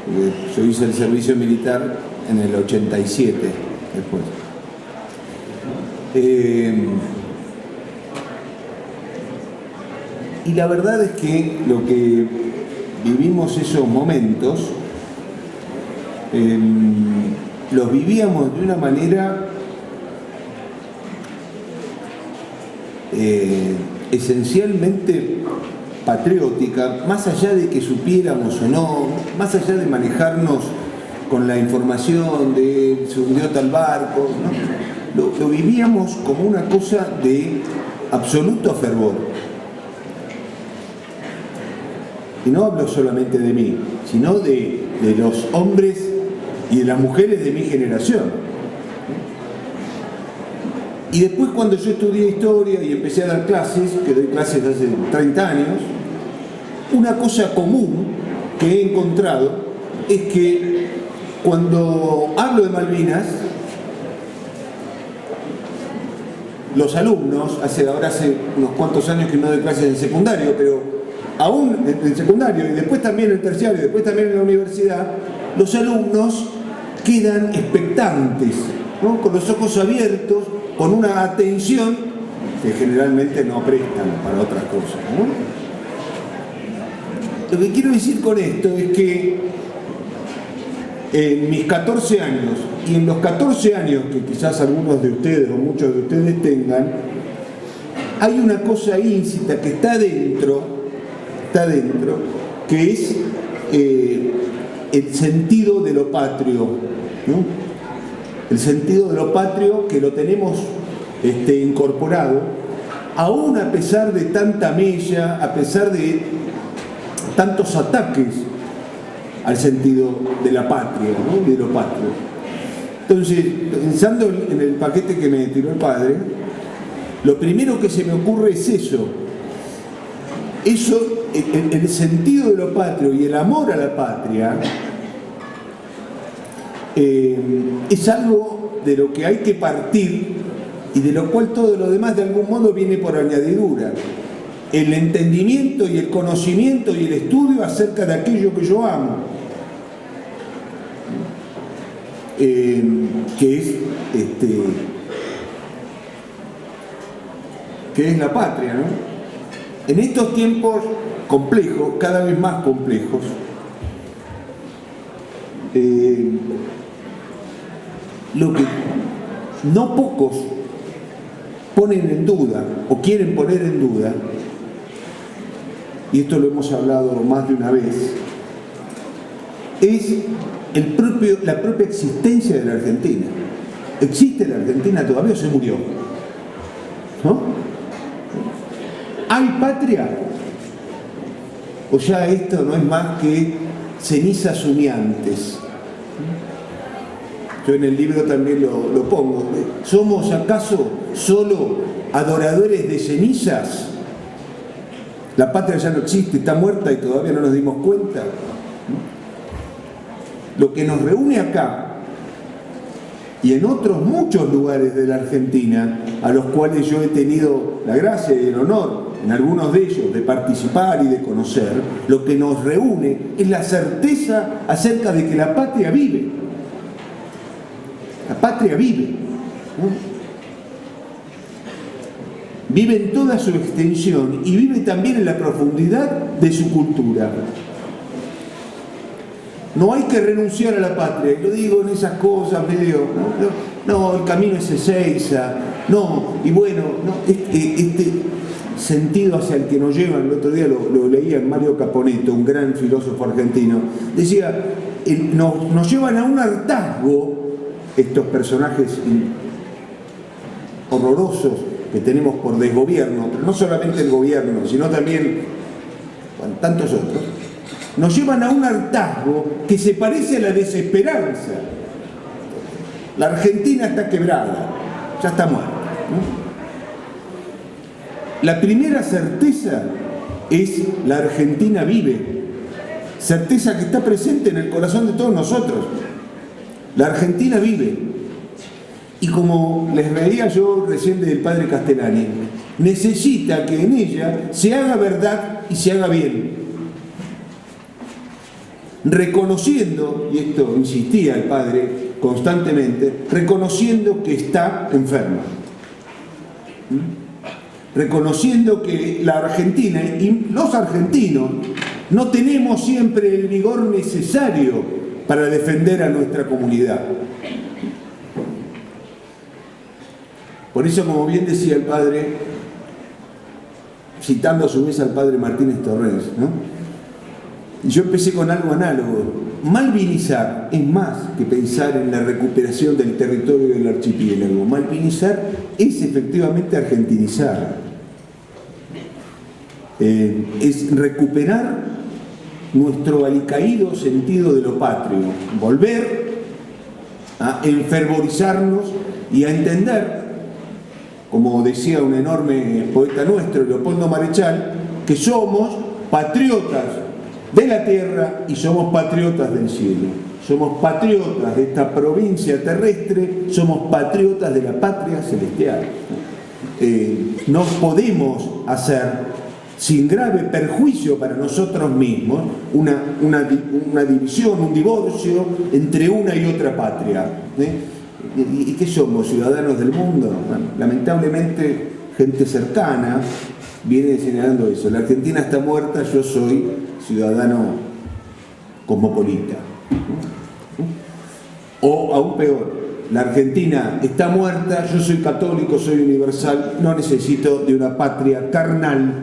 Porque yo hice el servicio militar en el 87 después. Y la verdad es que lo que vivimos esos momentos, los vivíamos de una manera esencialmente patriótica, más allá de que supiéramos o no, más allá de manejarnos con la información de se hundió tal barco, ¿no? Lo vivíamos como una cosa de absoluto fervor. Y no hablo solamente de mí, sino de los hombres y de las mujeres de mi generación. Y después, cuando yo estudié historia y empecé a dar clases, que doy clases hace 30 años, una cosa común que he encontrado es que cuando hablo de Malvinas, los alumnos, ahora hace unos cuantos años que no doy clases en secundario, pero aún en secundario y después también en terciario y después también en la universidad, los alumnos quedan expectantes, ¿no?, con los ojos abiertos, con una atención que generalmente no prestan para otras cosas, ¿no? Lo que quiero decir con esto es que en mis 14 años y en los 14 años que quizás algunos de ustedes o muchos de ustedes tengan, hay una cosa íncita que está dentro, que es el sentido de lo patrio, ¿no? El sentido de lo patrio que lo tenemos incorporado, aún a pesar de tanta mella, a pesar de tantos ataques al sentido de la patria, ¿no?, de lo patrio. Entonces, pensando en el paquete que me tiró el padre, lo primero que se me ocurre es eso, el sentido de lo patrio y el amor a la patria es algo de lo que hay que partir y de lo cual todo lo demás de algún modo viene por añadidura. El entendimiento y el conocimiento y el estudio acerca de aquello que yo amo, que es la patria, ¿no? En estos tiempos complejos, cada vez más complejos, lo que no pocos ponen en duda o quieren poner en duda, y esto lo hemos hablado más de una vez, es la propia existencia de la Argentina. ¿Existe la Argentina todavía o se murió? ¿No? ¿Hay patria? ¿O ya esto no es más que cenizas humeantes? Yo en el libro también lo pongo. ¿Somos acaso solo adoradores de cenizas? La patria ya no existe, está muerta y todavía no nos dimos cuenta. Lo que nos reúne acá y en otros muchos lugares de la Argentina, a los cuales yo he tenido la gracia y el honor, en algunos de ellos, de participar y de conocer, lo que nos reúne es la certeza acerca de que la patria vive. La patria vive, ¿no? vive en toda su extensión y vive también en la profundidad de su cultura. No hay que renunciar a la patria, lo digo en esas cosas medio, no, el camino es Ezeiza, no, y bueno, no, este sentido hacia el que nos llevan, el otro día lo leía en Mario Caponetto, un gran filósofo argentino, decía, nos llevan a un hartazgo estos personajes horrorosos que tenemos por desgobierno, pero no solamente el gobierno, sino también tantos otros, nos llevan a un hartazgo que se parece a la desesperanza. La Argentina está quebrada, ya está muerta, ¿no? La primera certeza es la Argentina vive, certeza que está presente en el corazón de todos nosotros. La Argentina vive. Y como les leía yo recién del padre Castellani, necesita que en ella se haga verdad y se haga bien. Reconociendo, y esto insistía el padre constantemente, reconociendo que está enferma. Reconociendo que la Argentina y los argentinos no tenemos siempre el vigor necesario para defender a nuestra comunidad. Por eso, como bien decía el padre, citando a su vez al padre Martínez Torrens, ¿no? Yo empecé con algo análogo. Malvinizar es más que pensar en la recuperación del territorio del archipiélago. Malvinizar es efectivamente argentinizar. Es recuperar nuestro alicaído sentido de lo patrio. Volver a enfervorizarnos y a entender, como decía un enorme poeta nuestro, Leopoldo Marechal, que somos patriotas de la tierra y somos patriotas del cielo. Somos patriotas de esta provincia terrestre, somos patriotas de la patria celestial. No podemos hacer, sin grave perjuicio para nosotros mismos, una división, un divorcio entre una y otra patria. ¿Y qué somos? ¿Ciudadanos del mundo? Bueno, lamentablemente, gente cercana viene señalando eso. La Argentina está muerta, yo soy ciudadano cosmopolita. O aún peor, la Argentina está muerta, yo soy católico, soy universal, no necesito de una patria carnal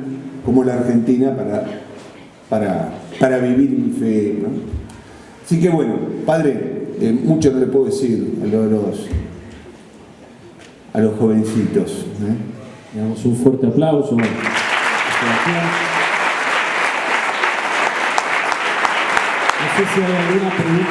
como la Argentina para vivir mi fe, ¿no? Así que bueno, padre, mucho no le puedo decir a los jovencitos. Le damos un fuerte aplauso. No sé si hay alguna pregunta.